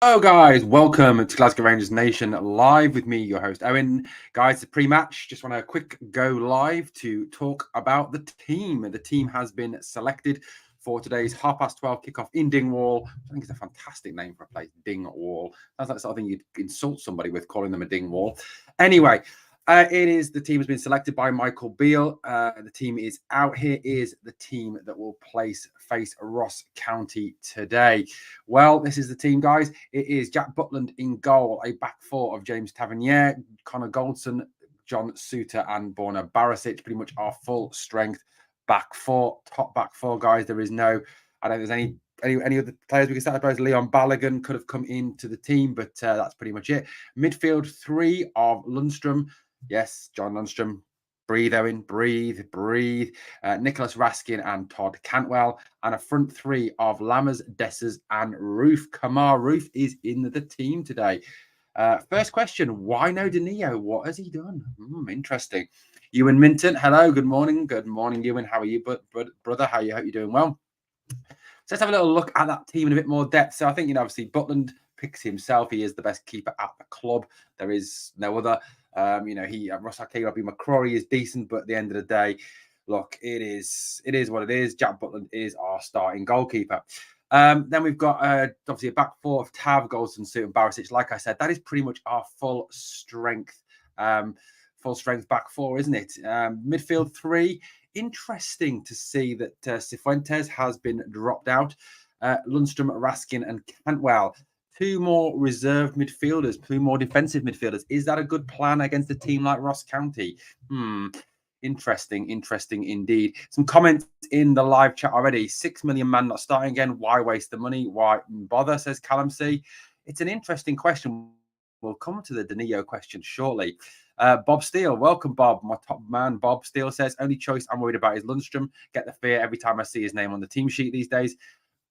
Hello, guys. Welcome to Glasgow Rangers Nation live with me, your host Owen. Guys, the pre-match. Just want a quick go live to talk about the team. The team has been selected for today's 12:30 kickoff in Dingwall. I think it's a fantastic name for a place, Dingwall. Sounds like something you'd insult somebody with, calling them a Dingwall. Anyway. The team has been selected by Michael Beale. The team is out. Here is the team that will face Ross County today. Well, this is the team, guys. It is Jack Butland in goal, a back four of James Tavernier, Connor Goldson, John Suter, and Borna Barisic. Pretty much our full strength back four, top back four, guys. There is no, I don't think there's any other players we can start. I suppose Leon Balogun could have come into the team, but that's pretty much it. Midfield three of Lundstrom. Yes, John Lundstrom. Breathe, Owen. Breathe. Nicholas Raskin and Todd Cantwell. And a front three of Lammers, Dessers, and Roof. Kamar Roof is in the team today. First question, why no Danilo? What has he done? Interesting. Ewan Minton, hello. Good morning. Good morning, Ewan. How are you, brother? Hope you're doing well. So let's have a little look at that team in a bit more depth. So I think, obviously Butland picks himself. He is the best keeper at the club. There is no other. Ross Robbie McCrory is decent, but at the end of the day, look, it is what it is. Jack Butland is our starting goalkeeper. Then we've got obviously a back four of Tav, Goldson, Suit, and Barisic. Like I said, that is pretty much our full strength back four, isn't it? Midfield three. Interesting to see that Cifuentes has been dropped out. Lundstrom, Raskin, and Cantwell. Two more reserved midfielders, two more defensive midfielders. Is that a good plan against a team like Ross County? Interesting indeed. Some comments in the live chat already. 6 million man not starting again. Why waste the money? Why bother, says Callum C. It's an interesting question. We'll come to the Danilo question shortly. Bob Steele, welcome, Bob. My top man, Bob Steele, says, only choice I'm worried about is Lundstrom. Get the fear every time I see his name on the team sheet these days.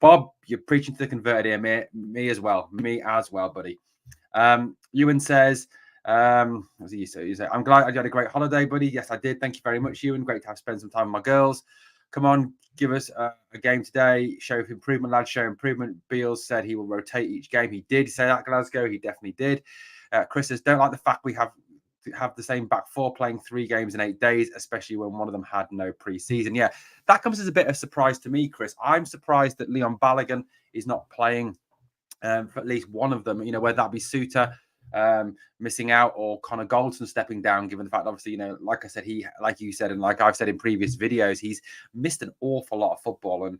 Bob, you're preaching to the converted here. Me as well, buddy. Ewan says, what did you say? I'm glad I had a great holiday, buddy. Yes, I did. Thank you very much, Ewan. Great to have spent some time with my girls. Come on, give us a game today. Show improvement, lads. Show improvement. Beals said he will rotate each game. He did say that, Glasgow. He definitely did. Chris says, don't like the fact we have the same back four playing 3 games in 8 days, especially when one of them had no pre-season. Yeah, that comes as a bit of a surprise to me, Chris. I'm surprised that Leon Balogun is not playing for at least one of them, whether that be Suter missing out or Connor Goldson stepping down, given the fact, obviously, like I said, like you said, and like I've said in previous videos, he's missed an awful lot of football. And,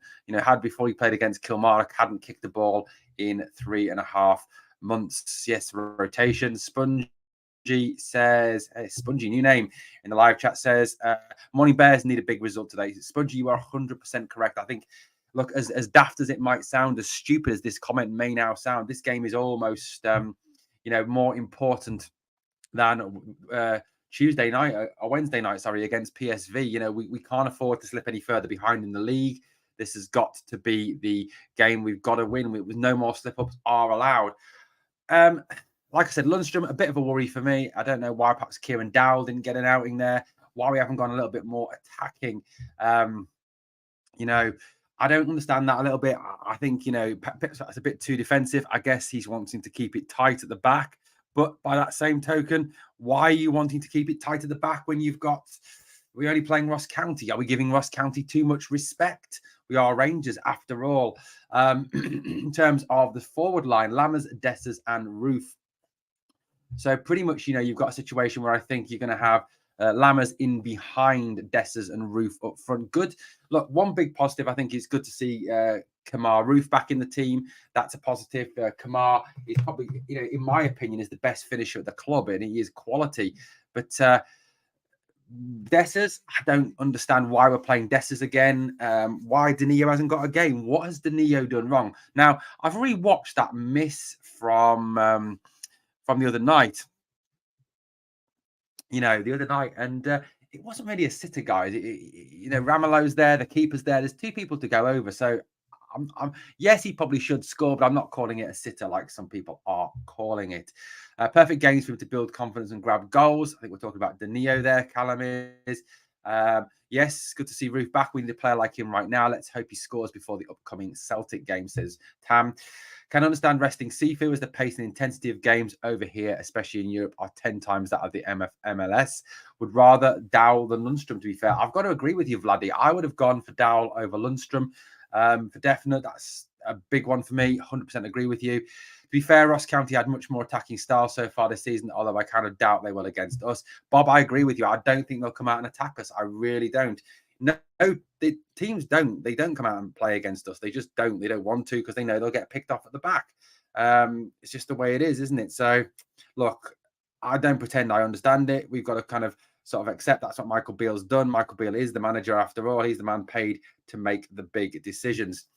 before he played against Kilmarnock, hadn't kicked the ball in 3.5 months. Yes, rotation. Says, hey, Spongy, new name in the live chat, says, Morning Bears need a big result today. Spongy, you are 100% correct. I think, look, as daft as it might sound, as stupid as this comment may now sound, this game is almost, more important than Tuesday night or Wednesday night, against PSV. We can't afford to slip any further behind in the league. This has got to be the game we've got to win. With no more slip-ups are allowed. Like I said, Lundstrom, a bit of a worry for me. I don't know why perhaps Kieran Dowell didn't get an outing there, why we haven't gone a little bit more attacking. I don't understand that a little bit. I think, Pip's a bit too defensive. I guess he's wanting to keep it tight at the back. But by that same token, why are you wanting to keep it tight at the back when we're only playing Ross County? Are we giving Ross County too much respect? We are Rangers after all. In terms of the forward line, Lammers, Dessers, and Roof. So pretty much, you've got a situation where I think you're going to have Lammers in behind Dessers and Roof up front. Good. Look, one big positive, I think it's good to see Kamar Roof back in the team. That's a positive. Kamar is probably, in my opinion, is the best finisher at the club, and he is quality. But Dessers, I don't understand why we're playing Dessers again. Why Danilo hasn't got a game. What has Danilo done wrong? Now, I've rewatched that miss from the other night, and it wasn't really a sitter, guys. Ramelo's there, the keeper's there. There's 2 people to go over. So, yes, he probably should score, but I'm not calling it a sitter like some people are calling it. Perfect games for him to build confidence and grab goals. I think we're talking about Danilo there. Callum is. Yes, good to see Roof back. We need a player like him right now. Let's hope he scores before the upcoming Celtic game, says Tam. Can understand resting Sifu as the pace and intensity of games over here, especially in Europe, are 10 times that of the MLS. Would rather Dowell than Lundstrom, to be fair. I've got to agree with you, Vladdy. I would have gone for Dowell over Lundstrom. For definite, that's a big one for me. 100% agree with you. To be fair, Ross County had much more attacking style so far this season, although I kind of doubt they will against us. Bob, I agree with you. I don't think they'll come out and attack us. I really don't. No, the teams don't. They don't come out and play against us. They just don't. They don't want to because they know they'll get picked off at the back. It's just the way it is, isn't it? So, look, I don't pretend I understand it. We've got to kind of sort of accept that's what Michael Beale's done. Michael Beale is the manager after all. He's the man paid to make the big decisions.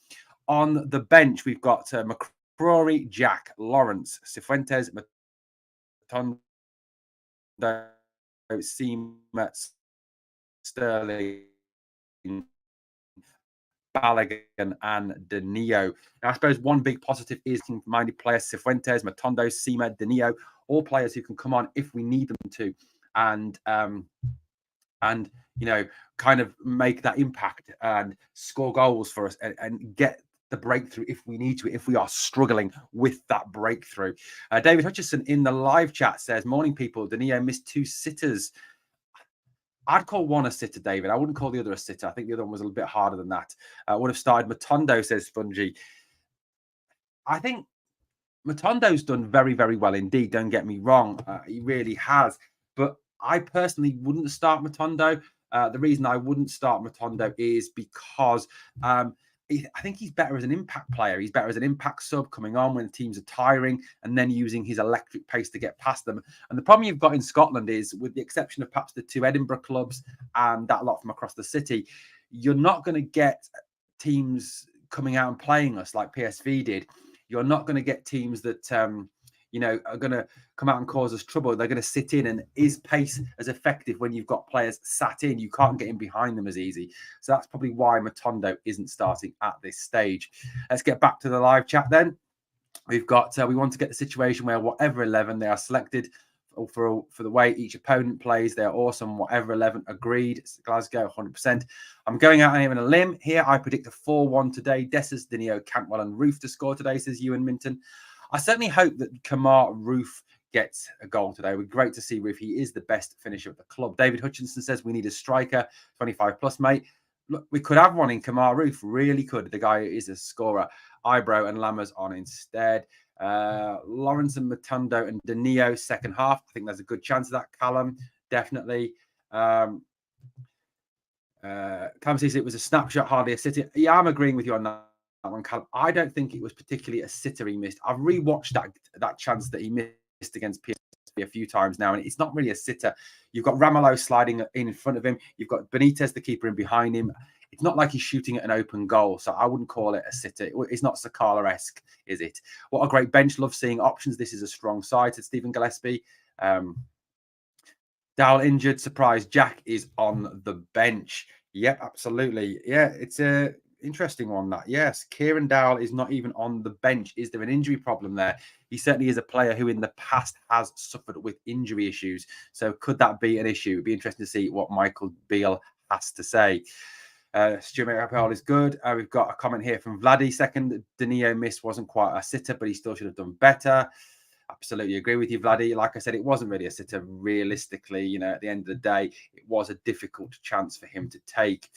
On the bench, we've got McCrory, Jack, Lawrence, Cifuentes, Matondo, Seema, Sterling, Balogun, and Danilo. Now, I suppose one big positive is minded players, Cifuentes, Matondo, Seema, Danilo, all players who can come on if we need them to, and kind of make that impact and score goals for us and get the breakthrough if we need to, if we are struggling with that breakthrough. David Hutchison in the live chat says, morning people, Danilo missed 2 sitters. I'd call one a sitter, David. I wouldn't call the other a sitter. I think the other one was a little bit harder than that. I would have started Matondo, says Spongy. I think Matondo's done very, very well indeed. Don't get me wrong. He really has. But I personally wouldn't start Matondo. The reason I wouldn't start Matondo is because I think he's better as an impact player. He's better as an impact sub coming on when teams are tiring and then using his electric pace to get past them. And the problem you've got in Scotland is, with the exception of perhaps the 2 Edinburgh clubs and that lot from across the city, you're not going to get teams coming out and playing us like PSV did. You're not going to get teams that are going to come out and cause us trouble. They're going to sit in, and is pace as effective when you've got players sat in? You can't get in behind them as easy. So that's probably why Matondo isn't starting at this stage. Let's get back to the live chat then. We've got, we want to get the situation where whatever 11 they are selected for the way each opponent plays, they're awesome. Whatever 11 agreed. It's Glasgow, 100%. I'm going out on a limb here. I predict a 4-1 today. Dessers, Danilo, Cantwell, and Roof to score today, says Ewan Minton. I certainly hope that Kamar Roof gets a goal today. It would be great to see Roof. He is the best finisher at the club. David Hutchinson says we need a striker, 25 plus, mate. Look, we could have one in Kamar Roof. Really could. The guy is a scorer. Ibro and Lammers on instead. Lawrence and Matondo and Danilo second half. I think there's a good chance of that. Callum, definitely. Callum says it was a snapshot, hardly a sitter. Yeah, I'm agreeing with you on that one, Callum. I don't think it was particularly a sitter he missed. I've rewatched that chance that he missed against PSV a few times now, and it's not really a sitter. You've got Ramelow sliding in front of him. You've got Benitez, the keeper, in behind him. It's not like he's shooting at an open goal, so I wouldn't call it a sitter. It's not Sakala-esque, is it? What a great bench. Love seeing options. This is a strong side, said Stephen Gillespie. Dowell injured. Surprise, Jack is on the bench. Yep, absolutely. Yeah, it's a interesting one, that. Yes, Kieran Dowell is not even on the bench. Is there an injury problem there? He certainly is a player who in the past has suffered with injury issues. So could that be an issue? It'd be interesting to see what Michael Beale has to say. Stuart Appel is good. We've got a comment here from Vladdy. Second, Danilo miss wasn't quite a sitter, but he still should have done better. Absolutely agree with you, Vladdy. Like I said, it wasn't really a sitter. Realistically, at the end of the day, it was a difficult chance for him to take.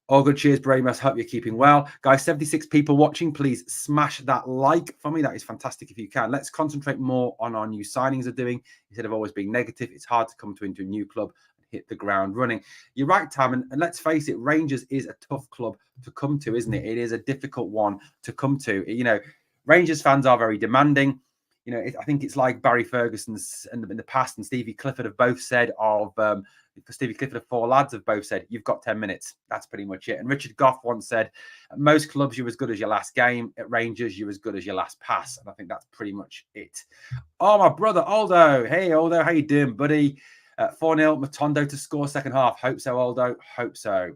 All good. Cheers, Bramus. Hope you're keeping well. Guys, 76 people watching. Please smash that like for me. That is fantastic if you can. Let's concentrate more on our new signings are doing instead of always being negative. It's hard to come into a new club and hit the ground running. You're right, Tam. And let's face it, Rangers is a tough club to come to, isn't it? It is a difficult one to come to. Rangers fans are very demanding. I think it's like Barry Ferguson's in the past and Stevie Clifford have both said Stevie Clifford of Four Lads have both said, you've got 10 minutes. That's pretty much it. And Richard Goff once said, at most clubs, you're as good as your last game. At Rangers, you're as good as your last pass. And I think that's pretty much it. Oh, my brother, Aldo. Hey, Aldo, how you doing, buddy? 4-0, Matondo to score second half. Hope so, Aldo. Hope so.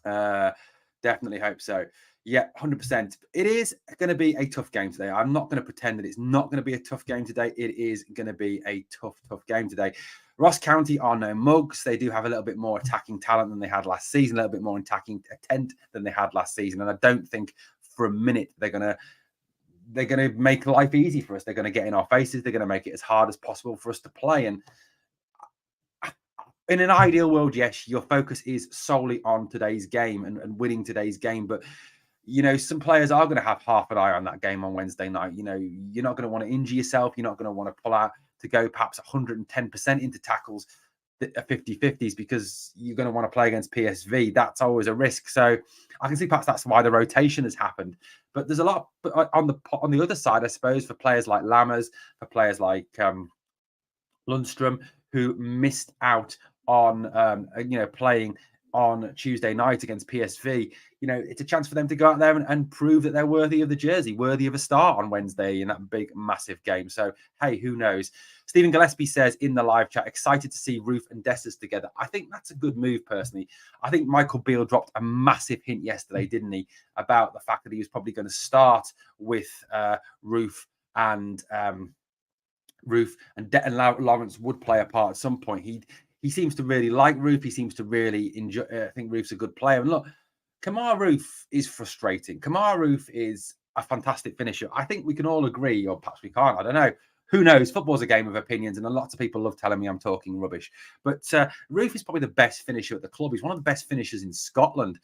Definitely hope so. Yeah, 100%. It is going to be a tough game today. I'm not going to pretend that it's not going to be a tough game today. It is going to be a tough game today. Ross County are no mugs. They do have a little bit more attacking talent than they had last season, a little bit more attacking intent than they had last season. And I don't think for a minute they're going to make life easy for us. They're going to get in our faces. They're going to make it as hard as possible for us to play. And in an ideal world, yes, your focus is solely on today's game and winning today's game. But, some players are going to have half an eye on that game on Wednesday night. You're not going to want to injure yourself. You're not going to want to pull out to go perhaps 110% into tackles at 50-50s because you're going to want to play against PSV. That's always a risk. So I can see perhaps that's why the rotation has happened. But there's a lot on the other side, I suppose, for players like Lammers, for players like Lundstrom, who missed out on playing on Tuesday night against PSV. It's a chance for them to go out there and prove that they're worthy of the jersey, worthy of a start on Wednesday in that big, massive game. So, hey, who knows? Stephen Gillespie says in the live chat, excited to see Roof and Dessers together. I think that's a good move, personally. I think Michael Beale dropped a massive hint yesterday, didn't he, about the fact that he was probably going to start with Roof and Lawrence would play a part at some point. He seems to really like Roof. He seems to really enjoy. I think Roof's a good player. And look, Kamar Roof is frustrating. Kamar Roof is a fantastic finisher. I think we can all agree, or perhaps we can't. I don't know. Who knows? Football's a game of opinions, and lots of people love telling me I'm talking rubbish. But Roof is probably the best finisher at the club. He's one of the best finishers in Scotland.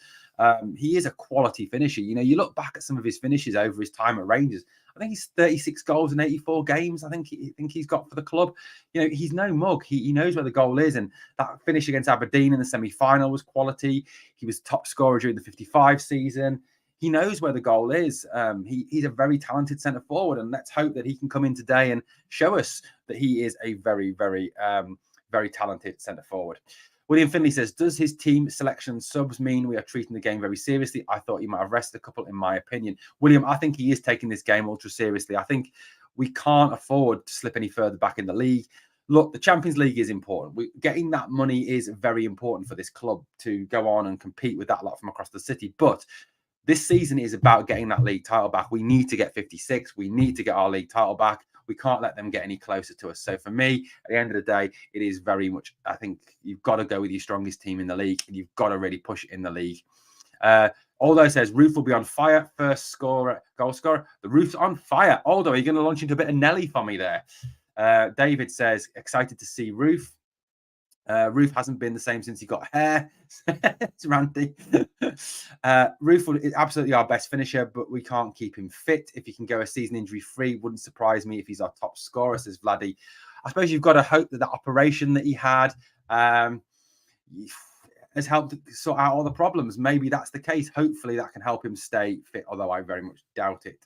He is a quality finisher. You look back at some of his finishes over his time at Rangers. I think he's 36 goals in 84 games. I think he's got for the club. He's no mug. He knows where the goal is. And that finish against Aberdeen in the semi-final was quality. He was top scorer during the 55 season. He knows where the goal is. He's a very talented centre forward. And let's hope that he can come in today and show us that he is a very, very, very talented centre forward. William Finley says, does his team selection subs mean we are treating the game very seriously? I thought he might have rested a couple, in my opinion. William, I think he is taking this game ultra seriously. I think we can't afford to slip any further back in the league. Look, the Champions League is important. Getting that money is very important for this club to go on and compete with that lot from across the city. But this season is about getting that league title back. We need to get 56. We need to get our league title back. We can't let them get any closer to us. So for me, at the end of the day, it is very much, I think you've got to go with your strongest team in the league and you've got to really push it in the league. Aldo says, Roof will be on fire. First scorer, goal scorer. The Roof's on fire. Aldo, are you going to launch into a bit of Nelly for me there? David says, excited to see Roof. Roof hasn't been the same since he got hair. It's Randy. Roof is absolutely our best finisher, but we can't keep him fit. If he can go a season injury free, wouldn't surprise me if he's our top scorer, says Vladdy. I suppose you've got to hope that operation that he had has helped sort out all the problems. Maybe that's the case. Hopefully that can help him stay fit, although I very much doubt it.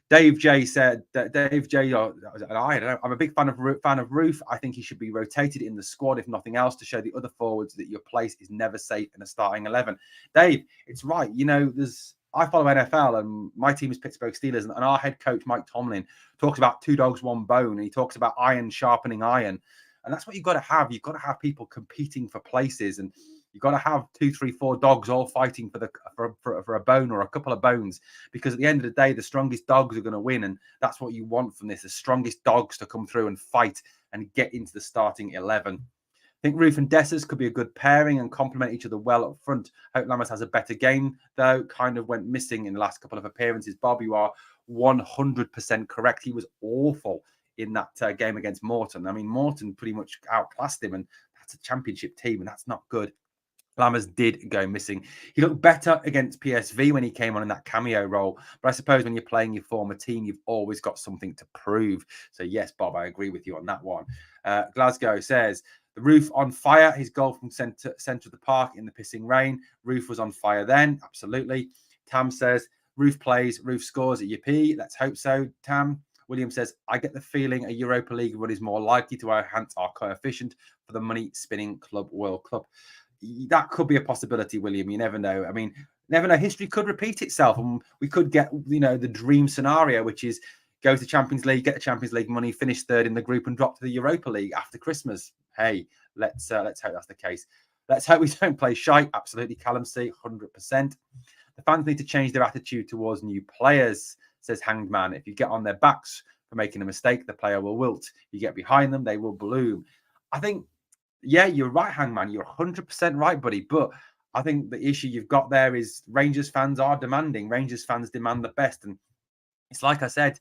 Dave J said that Dave J, I don't know. I'm a big fan of Roof. I think he should be rotated in the squad, if nothing else, to show the other forwards that your place is never safe in a starting 11. Dave, it's right. I follow NFL and my team is Pittsburgh Steelers, and our head coach Mike Tomlin talks about two dogs, one bone, and he talks about iron sharpening iron, and that's what you've got to have. You've got to have people competing for places, and you've got to have 2, 3, 4 dogs all fighting for a bone or a couple of bones, because at the end of the day, the strongest dogs are going to win. And that's what you want from this, the strongest dogs to come through and fight and get into the starting 11. I think Roof and Dessers could be a good pairing and complement each other well up front. Hope Lammers has a better game, though. Kind of went missing in the last couple of appearances. Bob, you are 100% correct. He was awful in that game against Morton. I mean, Morton pretty much outclassed him, and that's a championship team, and that's not good. Lammers did go missing. He looked better against PSV when he came on in that cameo role. But I suppose when you're playing your former team, you've always got something to prove. So yes, Bob, I agree with you on that one. Glasgow says, the Roof on fire. His goal from centre of the park in the pissing rain. Roof was on fire then. Absolutely. Tam says, Roof plays, Roof scores at UP. Let's hope so, Tam. William says, I get the feeling a Europa League run is more likely to enhance our coefficient for the money-spinning Club World Cup. That could be a possibility, William. You never know. I mean, never know. History could repeat itself, and we could get, the dream scenario, which is go to Champions League, get the Champions League money, finish third in the group, and drop to the Europa League after Christmas. Hey, let's hope that's the case. Let's hope we don't play shite. Absolutely, Callum C, 100%. The fans need to change their attitude towards new players, says Hanged Man. If you get on their backs for making a mistake, the player will wilt. If you get behind them, they will bloom. I think, yeah, you're right, Hangman. You're 100% right, buddy. But I think the issue you've got there is Rangers fans are demanding. Rangers fans demand the best. And it's like I said,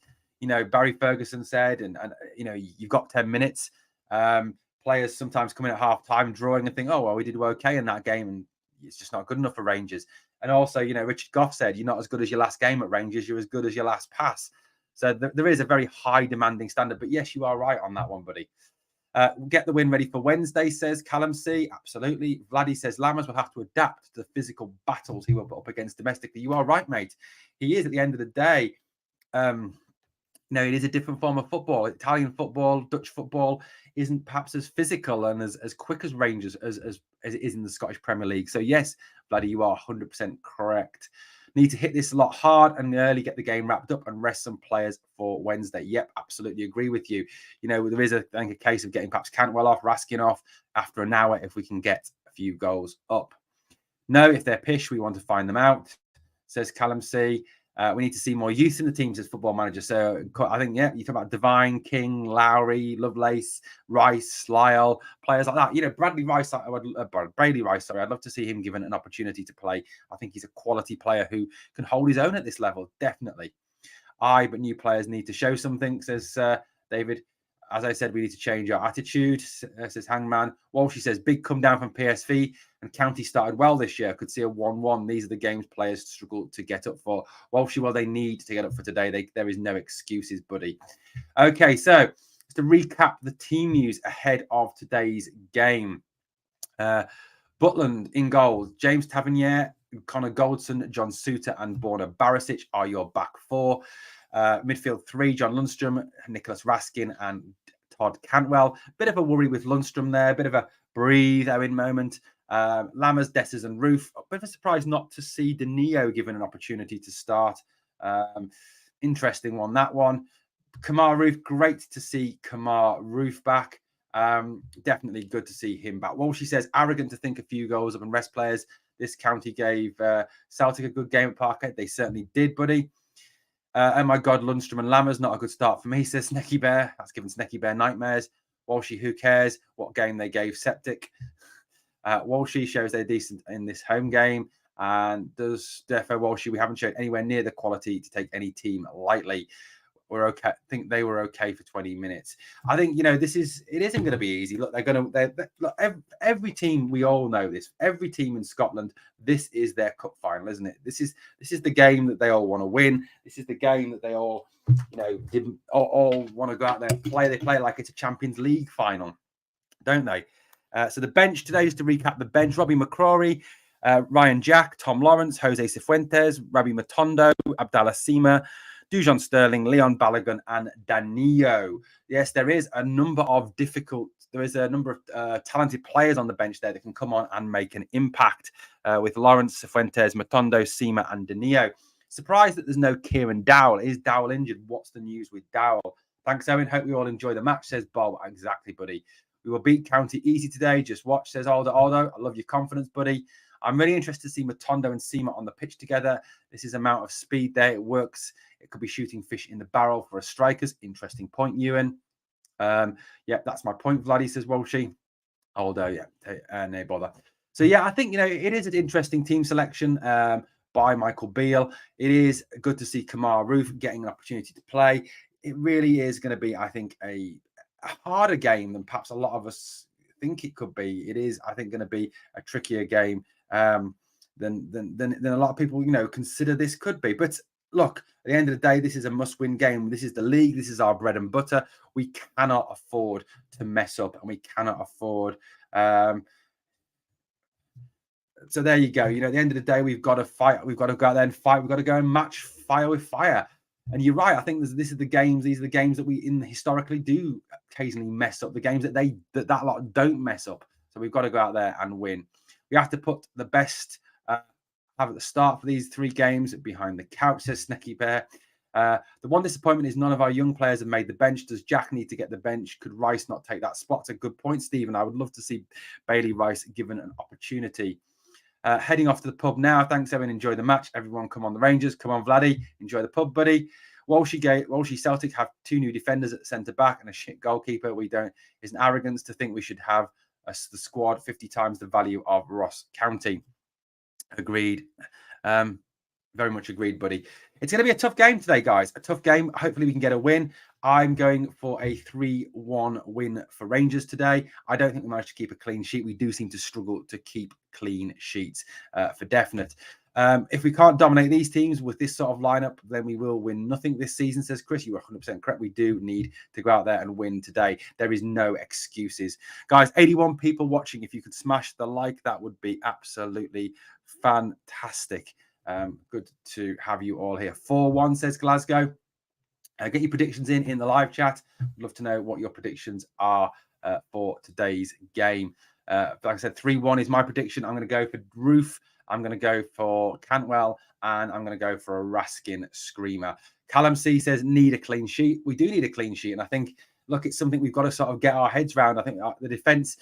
Barry Ferguson said, and you've got 10 minutes. Players sometimes come in at half time drawing and think, oh, well, we did okay in that game. And it's just not good enough for Rangers. And also, Richard Gough said, you're not as good as your last game at Rangers. You're as good as your last pass. So there is a very high demanding standard. But yes, you are right on that one, buddy. Get the win ready for Wednesday, says Callum C. Absolutely. Vladdy says Lammers will have to adapt to the physical battles he will put up against domestically. You are right, mate. He is at the end of the day. It is a different form of football. Italian football, Dutch football isn't perhaps as physical and as quick as Rangers as it is in the Scottish Premier League. So yes, Vladdy, you are 100% correct. Need to hit this a lot hard and early, get the game wrapped up and rest some players for Wednesday. Yep, absolutely agree with you. There is, I think, a case of getting perhaps Cantwell off, Raskin off after an hour if we can get a few goals up. No, if they're pish, we want to find them out, says Callum C. We need to see more youth in the teams as football manager. So I think, yeah, you talk about Devine, King, Lowry, Lovelace, Rice, Lyle, players like that. Bradley Rice, Brady Rice, sorry, I'd love to see him given an opportunity to play. I think he's a quality player who can hold his own at this level, definitely. But new players need to show something, says David. As I said, we need to change our attitude, says Hangman. Walshy says, big come down from PSV and County started well this year. Could see a 1-1. These are the games players struggle to get up for. Walshy, well, they need to get up for today. There is no excuses, buddy. Okay, so just to recap the team news ahead of today's game. Butland in goals. James Tavernier, Connor Goldson, John Suter and Borna Barisic are your back four. Midfield 3, John Lundstrom, Nicholas Raskin and Todd Cantwell. Bit of a worry with Lundstrom there. Bit of a breathe out in moment. Lammers, Dessers and Roof. A bit of a surprise not to see Danilo given an opportunity to start. Interesting one, that one. Kamar Roof, great to see Kamar Roof back. Definitely good to see him back. Walshy says, arrogant to think a few goals up and rest players. This county gave Celtic a good game at Parkhead. They certainly did, buddy. Oh my God, Lundstrom and Lammers, not a good start for me, says Snecky Bear. That's given Snecky Bear nightmares. Walshy, who cares what game they gave Septic? Walshy shows they're decent in this home game. And does therefore Walshy, we haven't shown anywhere near the quality to take any team lightly. We're okay. I think they were okay for 20 minutes. I think, it isn't going to be easy. Look, look, every team, we all know this, every team in Scotland, this is their cup final, isn't it? This is the game that they all want to win. This is the game that they all, all want to go out there and play. They play like it's a Champions League final, don't they? So the bench today, just to recap the bench, Robbie McCrory, Ryan Jack, Tom Lawrence, Jose Cifuentes, Rabbi Matondo, Abdallah Sima, Dujon Sterling, Leon Balogun, and Danilo. Yes, there is a number of talented players on the bench there that can come on and make an impact with Lawrence, Cifuentes, Matondo, Sima, and Danilo. Surprised that there's no Kieran Dowell. Is Dowell injured? What's the news with Dowell? Thanks, Owen. Hope we all enjoy the match, says Bob. Exactly, buddy. We will beat County easy today. Just watch, says Aldo. I love your confidence, buddy. I'm really interested to see Matondo and Sima on the pitch together. This is amount of speed there. It works. It could be shooting fish in the barrel for a strikers. Interesting point, Ewan. Yeah, that's my point, Vladdy, says Walshy. Aldo, yeah, no bother. So, yeah, I think, it is an interesting team selection by Michael Beale. It is good to see Kamar Roof getting an opportunity to play. It really is going to be, I think, a harder game than perhaps a lot of us think it could be. It is, I think, going to be a trickier game than a lot of people, consider this could be. But look, at the end of the day, this is a must-win game. This is the league. This is our bread and butter. We cannot afford to mess up, and we cannot afford. So there you go. At the end of the day, we've got to fight. We've got to go out there and fight. We've got to go and match fire with fire. And you're right. I think these are the games that we historically do occasionally mess up. The games that lot don't mess up. So we've got to go out there and win. We have to put the best have at the start for these 3 games behind the couch, says Snecky Bear. The one disappointment is none of our young players have made the bench. Does Jack need to get the bench? Could Rice not take that spot? It's a good point, Stephen. I would love to see Bailey Rice given an opportunity. Heading off to the pub now. Thanks, everyone. Enjoy the match. Everyone come on the Rangers. Come on, Vladdy. Enjoy the pub, buddy. Walshy Celtic have 2 new defenders at centre back and a shit goalkeeper. We don't. It's an arrogance to think we should have the squad 50 times the value of Ross County. Agreed. Very much agreed, buddy. It's going to be a tough game today, guys. A tough game. Hopefully we can get a win. I'm going for a 3-1 win for Rangers today. I don't think we managed to keep a clean sheet. We do seem to struggle to keep clean sheets for definite. If we can't dominate these teams with this sort of lineup, then we will win nothing this season, says Chris. You were 100% correct. We do need to go out there and win today. There is no excuses. Guys, 81 people watching. If you could smash the like, that would be absolutely fantastic. Good to have you all here. 4-1, says Glasgow. Get your predictions in the live chat. I'd love to know what your predictions are for today's game. Like I said, 3-1 is my prediction. I'm going to go for Roof. I'm going to go for Cantwell, and I'm going to go for a Raskin screamer. Callum C says, need a clean sheet. We do need a clean sheet. And I think, look, it's something we've got to sort of get our heads around. I think the defence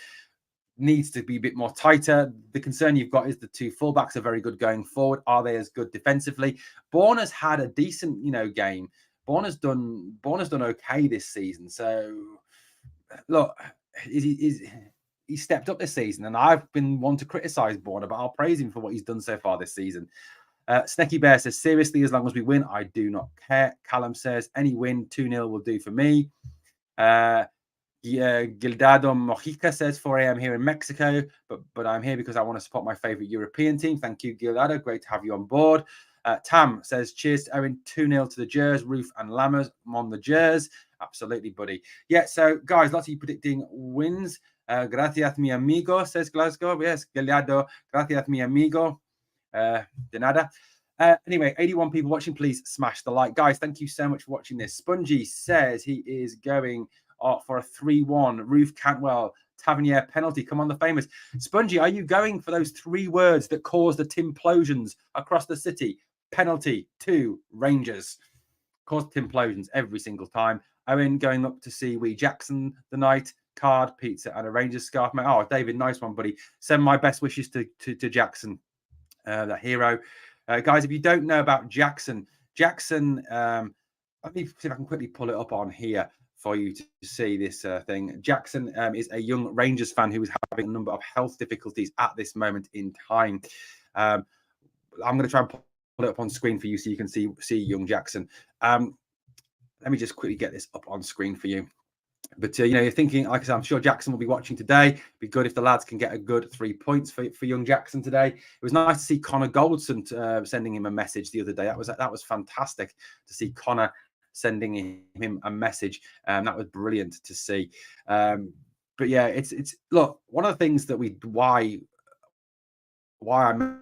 needs to be a bit more tighter. The concern you've got is the 2 fullbacks are very good going forward. Are they as good defensively? Bourne has had a decent, game. Bourne has done okay this season. So, look, he stepped up this season, and I've been one to criticise Bourne, but I'll praise him for what he's done so far this season. Snecky Bear says, seriously, as long as we win, I do not care. Callum says, any win, 2-0 will do for me. Gildado Mojica says 4 a.m. here in Mexico, but I'm here because I want to support my favorite European team. Thank you, Gildado. Great to have you on board. Tam says, cheers to Owen, 2-0 to the Gers, Roof and Lammers. I'm on the Gers. Absolutely, buddy. Yeah, so guys, lots of you predicting wins. Gracias, mi amigo, says Glasgow. Yes, Gildado. Gracias, mi amigo. De nada. Anyway, 81 people watching. Please smash the like. Guys, thank you so much for watching this. Spongy says he is going for a 3-1. Roof Cantwell, Tavernier penalty. Come on, the famous. Spongy, are you going for those 3 words that caused the Timplosions across the city? Penalty to Rangers. Caused Timplosions every single time. Owen going up to see Wee Jackson the night. Card, pizza, and a Rangers scarf. Mate. Oh, David, nice one, buddy. Send my best wishes to Jackson, the hero. Guys, if you don't know about Jackson, let me see if I can quickly pull it up on here for you to see this thing. Jackson is a young Rangers fan who is having a number of health difficulties at this moment in time. I'm going to try and pull it up on screen for you so you can see young Jackson. Let me just quickly get this up on screen for you. But, you're thinking, like I said, I'm sure Jackson will be watching today. It'd be good if the lads can get a good 3 points for young Jackson today. It was nice to see Connor Goldson sending him a message the other day. That was fantastic to see Connor sending him a message. That was brilliant to see. But yeah, it's look, one of the things that why I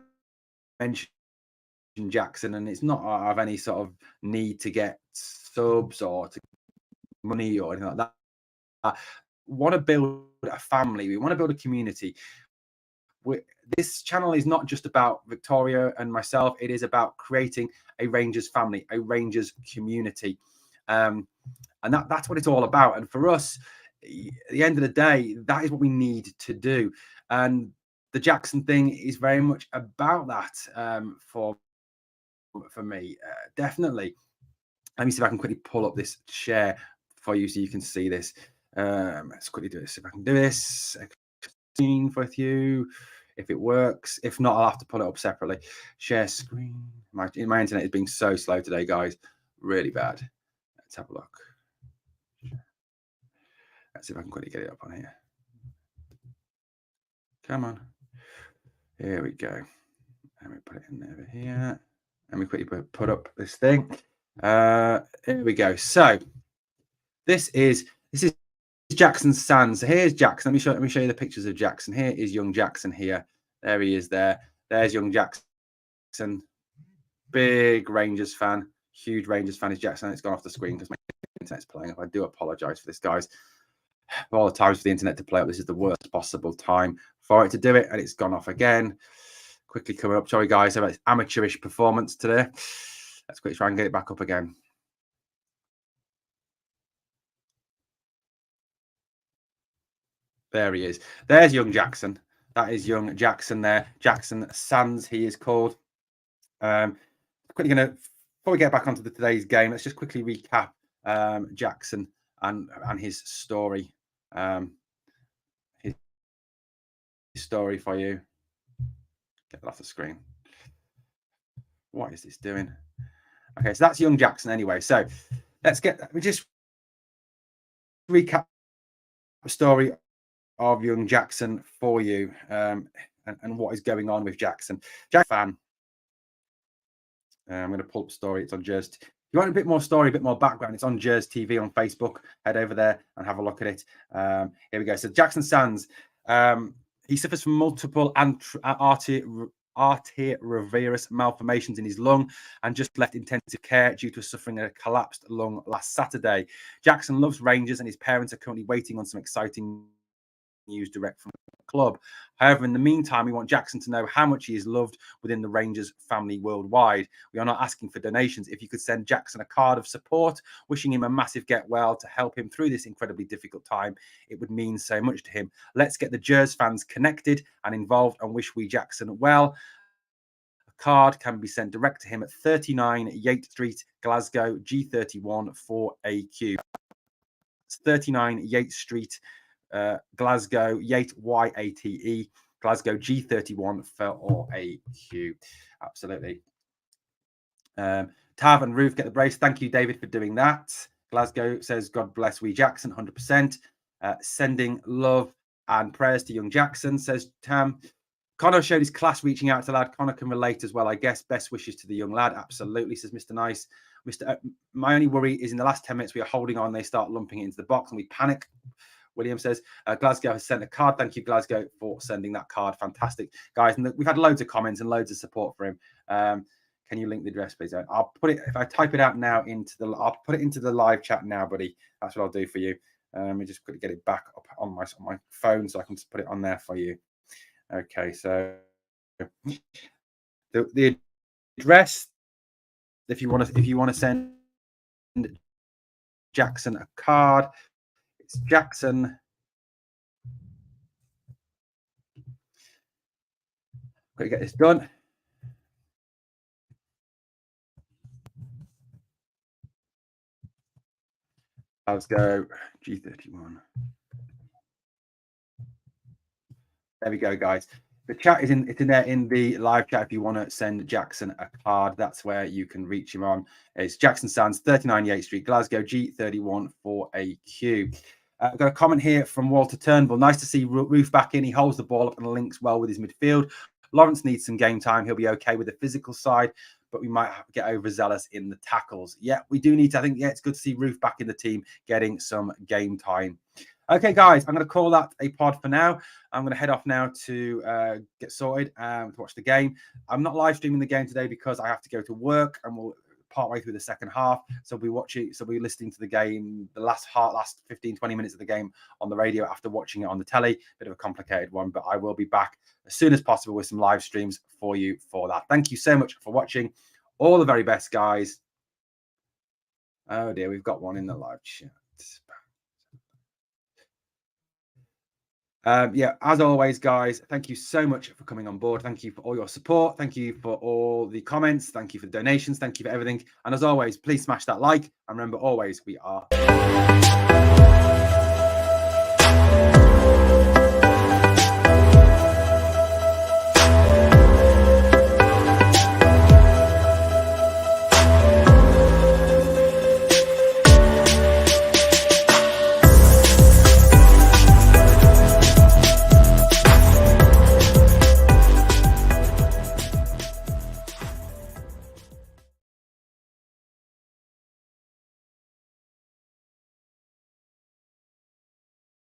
mentioned Jackson, and it's not of any sort of need to get subs or to money or anything like that. Want to build a family. We want to build a community. This channel is not just about Victoria and myself. It is about creating a Rangers family, a Rangers community. And that's what it's all about. And for us, at the end of the day, that is what we need to do. And the Jackson thing is very much about that for me, definitely. Let me see if I can quickly pull up this share for you so you can see this. Let's quickly do this. If I can do this, screen with you, if it works. If not, I'll have to pull it up separately. Share screen. My internet is being so slow today, guys. Really bad. Let's have a look. Let's see if I can quickly get it up on here. Come on. Here we go. Let me put it in over here. Let me quickly put up this thing. Here we go. So this is Jackson Sands. So here's Jackson. Let me show you the pictures of Jackson. Here is young Jackson here. There he is there. There's young Jackson. Big Rangers fan. Huge Rangers fan is Jackson. It's gone off the screen because my internet's playing up. I do apologize for this, guys. Of all the times for the internet to play up, this is the worst possible time for it to do it, and it's gone off again. Quickly coming up. Sorry, guys, about this amateurish performance today. Let's quickly try and get it back up again. There he is. There's young Jackson. That is young Jackson there. Jackson Sands, he is called. Quickly going to before we get back onto today's game, let's just quickly recap Jackson and his story. His story for you. Get that off the screen. What is this doing? Okay, so that's young Jackson anyway. So let me just recap the story of young Jackson for you, and what is going on with Jackson. Jack fan. I'm going to pull up story. It's on Jers. If you want a bit more story, a bit more background, it's on Jers TV on Facebook. Head over there and have a look at it. Here we go. So Jackson Sands, he suffers from multiple arteriovenous malformations in his lung and just left intensive care due to suffering a collapsed lung last Saturday. Jackson loves Rangers and his parents are currently waiting on some exciting news direct from the club. However, in the meantime, we want Jackson to know how much he is loved within the Rangers family worldwide. We are not asking for donations. If you could send Jackson a card of support, wishing him a massive get well to help him through this incredibly difficult time, it would mean so much to him. Let's get the Jers fans connected and involved and wish wee Jackson well. A card can be sent direct to him at 39 Yate Street, Glasgow, G31 4AQ. It's 39 Yate Street, Glasgow, Yate, YATE, Glasgow, G31 4AQ. Absolutely. Tav and Ruth get the brace. Thank you, David, for doing that. Glasgow says, God bless wee Jackson, 100%. Sending love and prayers to young Jackson, says Tam. Connor showed his class reaching out to lad. Connor can relate as well, I guess. Best wishes to the young lad. Absolutely, says Mr. Nice. My only worry is in the last 10 minutes we are holding on. They start lumping it into the box and we panic. William says, Glasgow has sent a card. Thank you, Glasgow, for sending that card. Fantastic, guys. And we've had loads of comments and loads of support for him. Can you link the address, please? I'll put it, if I type it out now I'll put it into the live chat now, buddy. That's what I'll do for you. Let me just quickly get it back up on my phone so I can just put it on there for you. Okay, so the address, if you want to send Jackson a card, it's Jackson. Got to get this done. Let's go G31. There we go, guys. The chat is it's in there in the live chat. If you want to send Jackson a card, that's where you can reach him on. It's Jackson Sands, 39 Yate Street, Glasgow, G31 4AQ. I've got a comment here from Walter Turnbull. Nice to see Roof back in. He holds the ball up and links well with his midfield. Lawrence needs some game time. He'll be okay with the physical side, but we might have to get overzealous in the tackles. Yeah, we do need to. I think, it's good to see Roof back in the team, getting some game time. Okay, guys, I'm going to call that a pod for now. I'm going to head off now to get sorted to watch the game. I'm not live streaming the game today because I have to go to work and we'll partway through the second half. So we'll be listening to the game, the last 15, 20 minutes of the game on the radio after watching it on the telly. Bit of a complicated one, but I will be back as soon as possible with some live streams for you for that. Thank you so much for watching. All the very best, guys. Oh dear, we've got one in the live chat. Yeah, as always, guys, thank you so much for coming on board. Thank you for all your support. Thank you for all the comments. Thank you for the donations. Thank you for everything. And as always, please smash that like. And remember, always, we are